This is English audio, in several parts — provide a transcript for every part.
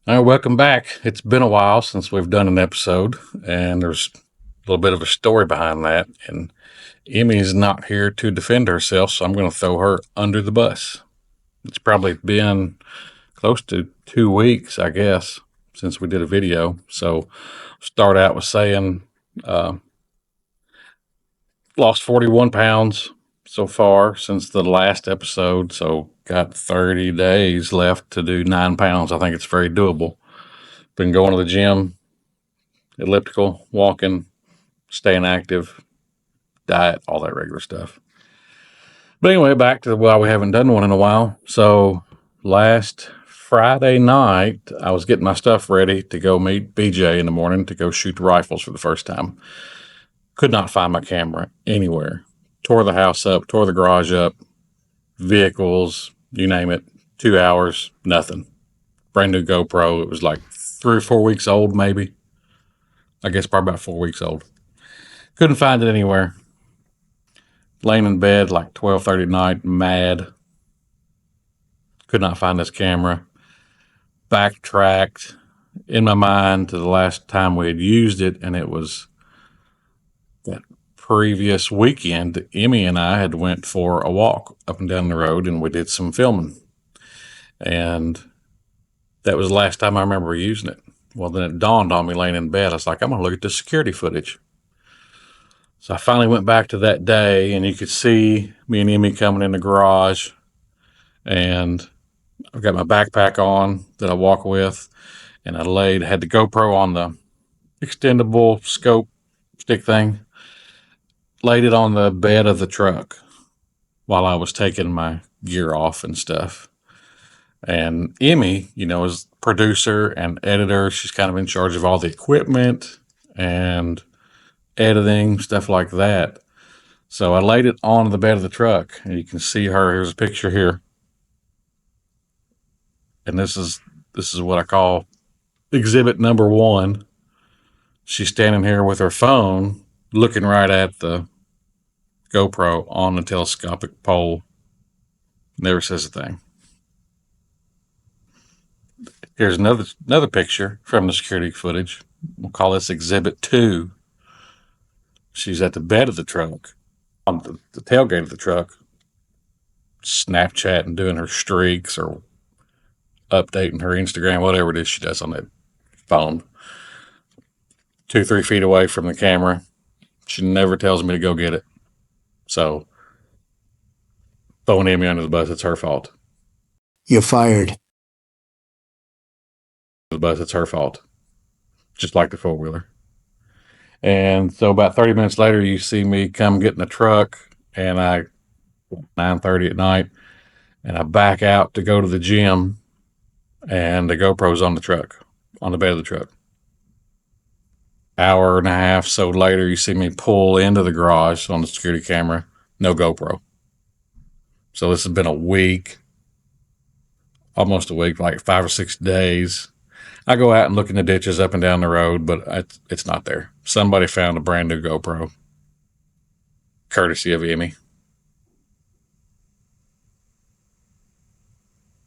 All right, welcome back. It's been a while since we've done an episode, and there's a little bit of a story behind that. And Emmy's not here to defend herself, so I'm going to throw her under the bus. It's probably been close to 2 weeks, I guess, since we did a video. So, start out with saying, uh, lost 41 pounds so far since the last episode. So, got 30 days left to do 9 pounds. I think it's very doable. Been going to the gym, elliptical, walking, staying active, diet, all that regular stuff. But anyway, back to why we haven't done one in a while. So last Friday night, I was getting my stuff ready to go meet BJ in the morning to go shoot the rifles for the first time. Could not find my camera anywhere. Tore the house up, tore the garage up, vehicles, you name it. 2 hours, nothing. Brand new GoPro. It was like 3 or 4 weeks old, maybe. I guess probably about 4 weeks old. Couldn't find it anywhere. Laying in bed like 12:30 at night, mad. Could not find this camera. Backtracked in my mind to the last time we had used it, and it was that previous weekend. Emmy and I had went for a walk up and down the road, and we did some filming. And that was the last time I remember using it. Well, then it dawned on me laying in bed. I was like, I'm going to look at the security footage. So I finally went back to that day, and you could see me and Emmy coming in the garage, and I've got my backpack on that I walk with, and had the GoPro on the extendable scope stick thing, laid it on the bed of the truck while I was taking my gear off and stuff. And Emmy, is producer and editor. She's kind of in charge of all the equipment and editing, stuff like that. So I laid it on the bed of the truck, and you can see her. Here's a picture here. And this is what I call exhibit number one. She's standing here with her phone, looking right at the GoPro on the telescopic pole. Never says a thing. Here's another picture from the security footage. We'll call this exhibit 2. She's at the bed of the truck, on the tailgate of the truck, Snapchatting, doing her streaks or updating her Instagram, whatever it is she does on that phone. 2-3 feet away from the camera. She never tells me to go get it. So, throwing Emmy under the bus, it's her fault. You're fired. The bus, it's her fault. Just like the four-wheeler. And so about 30 minutes later, you see me come get in the truck, and 9:30 at night, and I back out to go to the gym, and the GoPro's on the truck, on the bed of the truck. Hour and a half so later, you see me pull into the garage on the security camera, no GoPro. So this has been a week, almost a week, like 5 or 6 days. I go out and look in the ditches up and down the road, but it's not there. Somebody found a brand new GoPro, courtesy of Emmy.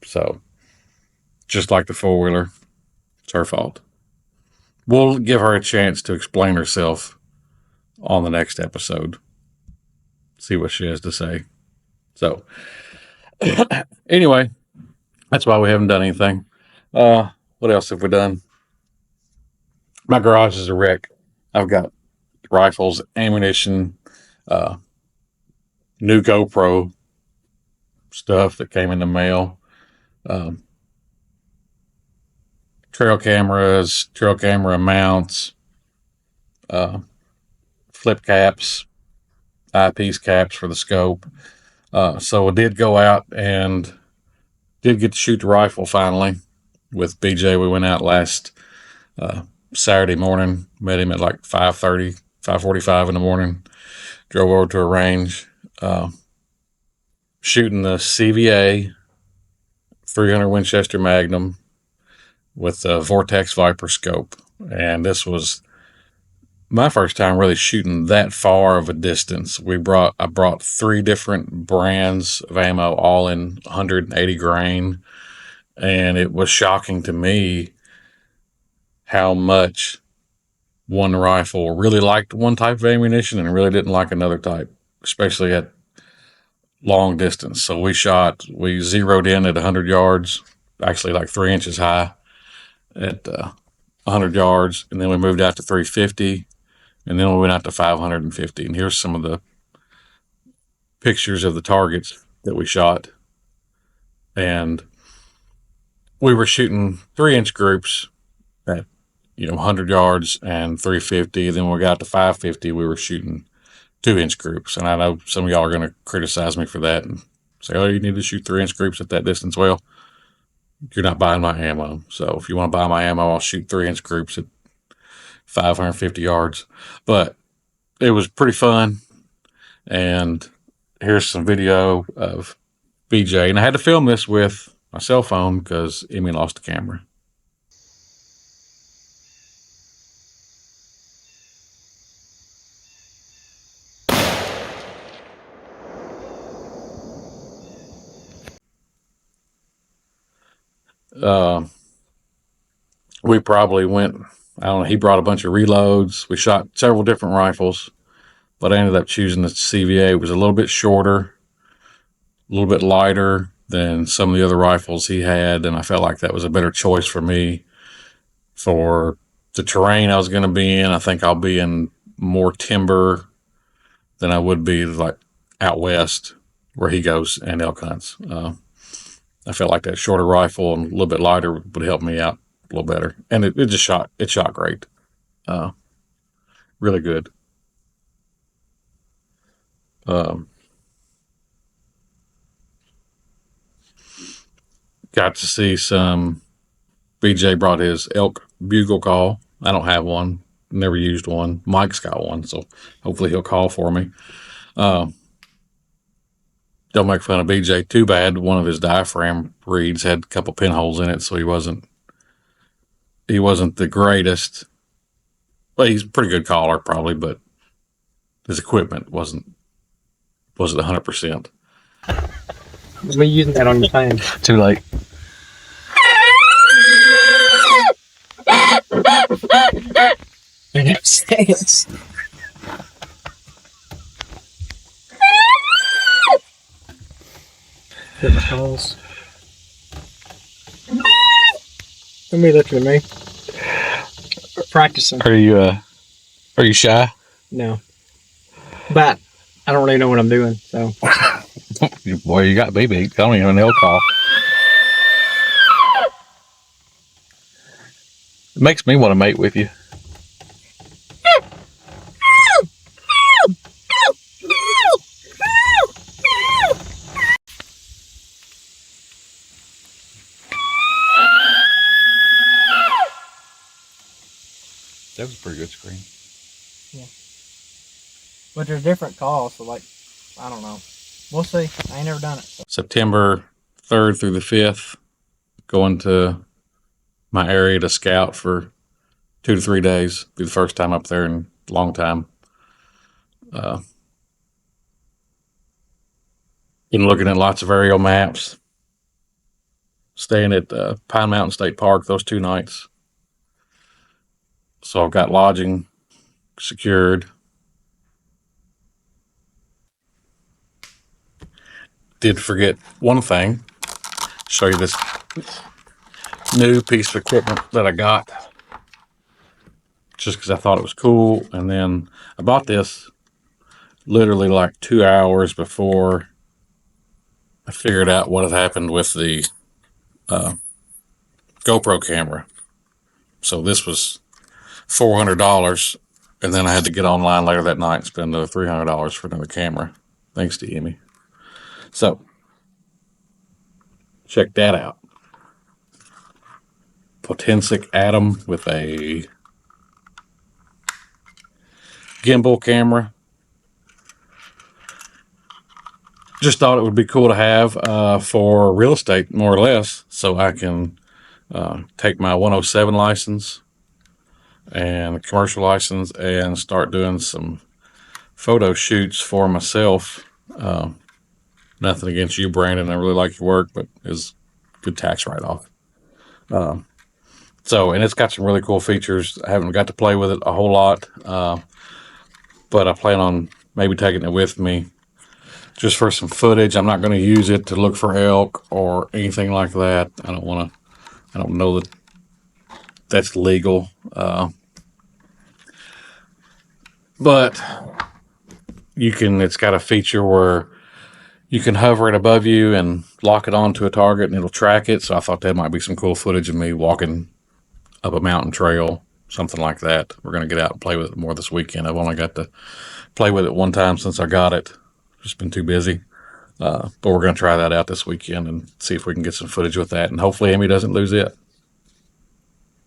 So, just like the four-wheeler, it's her fault. We'll give her a chance to explain herself on the next episode. See what she has to say. So, anyway, that's why we haven't done anything. What else have we done? My garage is a wreck. I've got rifles, ammunition, new GoPro stuff that came in the mail, trail camera mounts, flip caps, eyepiece caps for the scope. So I did go out and did get to shoot the rifle finally with BJ. We went out last Saturday morning, met him at like 5:30, 5:45 in the morning, drove over to a range, shooting the CVA 300 Winchester Magnum with the Vortex Viper scope. And this was my first time really shooting that far of a distance. I brought 3 different brands of ammo, all in 180 grain. And it was shocking to me how much one rifle really liked one type of ammunition and really didn't like another type, especially at long distance. So we zeroed in at 100 yards, actually like 3 inches high at 100 yards. And then we moved out to 350. And then we went out to 550. And here's some of the pictures of the targets that we shot. And we were shooting 3-inch groups at 100 yards and 350. Then when we got to 550, we were shooting 2-inch groups. And I know some of y'all are going to criticize me for that and say, oh, you need to shoot 3-inch groups at that distance. Well, you're not buying my ammo. So if you want to buy my ammo, I'll shoot 3-inch groups at 550 yards. But it was pretty fun. And here's some video of BJ. And I had to film this with my cell phone because Emmy lost the camera. We probably went, I don't know, he brought a bunch of reloads. We shot several different rifles, but I ended up choosing the CVA. It was a little bit shorter, a little bit lighter than some of the other rifles he had, and I felt like that was a better choice for me for the terrain I was going to be in. I think I'll be in more timber than I would be like out west where he goes and elk hunts. I felt like that shorter rifle and a little bit lighter would help me out a little better. And it shot great. Really good. Got to see some. BJ brought his elk bugle call. I don't have one. Never used one. Mike's got one, so hopefully he'll call for me. Don't make fun of BJ too bad. One of his diaphragm reeds had a couple pinholes in it, so he wasn't the greatest. Well, he's a pretty good caller probably, but his equipment wasn't 100%. We're using that on your phone. Too late. Different calls. Somebody looking at me. Practicing. Are you shy? No. But I don't really know what I'm doing, so. Boy, you got baby. I don't even know call. It makes me want to mate with you. That was a pretty good screen. Yeah. But there's different calls, so like, I don't know. We'll see. I ain't never done it. So. September 3rd through the 5th, going to my area to scout for 2 to 3 days. Be the first time up there in a long time. Been looking at lots of aerial maps. Staying at Pine Mountain State Park those 2 nights. So I've got lodging secured. Did forget one thing. Show you this new piece of equipment that I got. Just because I thought it was cool. And then I bought this literally like 2 hours before I figured out what had happened with the GoPro camera. So this was $400, and then I had to get online later that night and spend another $300 for another camera, thanks to Emmy. So, check that out. Potensic Atom with a gimbal camera. Just thought it would be cool to have for real estate, more or less, so I can take my 107 license and a commercial license and start doing some photo shoots for myself. Nothing against you, Brandon. I really like your work, but it's good tax write-off. So, and it's got some really cool features. I haven't got to play with it a whole lot, but I plan on maybe taking it with me just for some footage. I'm not going to use it to look for elk or anything like that. I don't know that that's legal. But it's got a feature where you can hover it above you and lock it onto a target and it'll track it. So I thought that might be some cool footage of me walking up a mountain trail, something like that. We're going to get out and play with it more this weekend. I've only got to play with it one time since I got it. Just been too busy. But we're going to try that out this weekend and see if we can get some footage with that. And hopefully Amy doesn't lose it.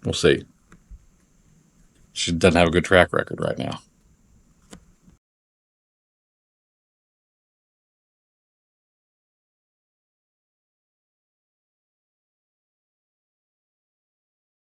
We'll see. She doesn't have a good track record right now.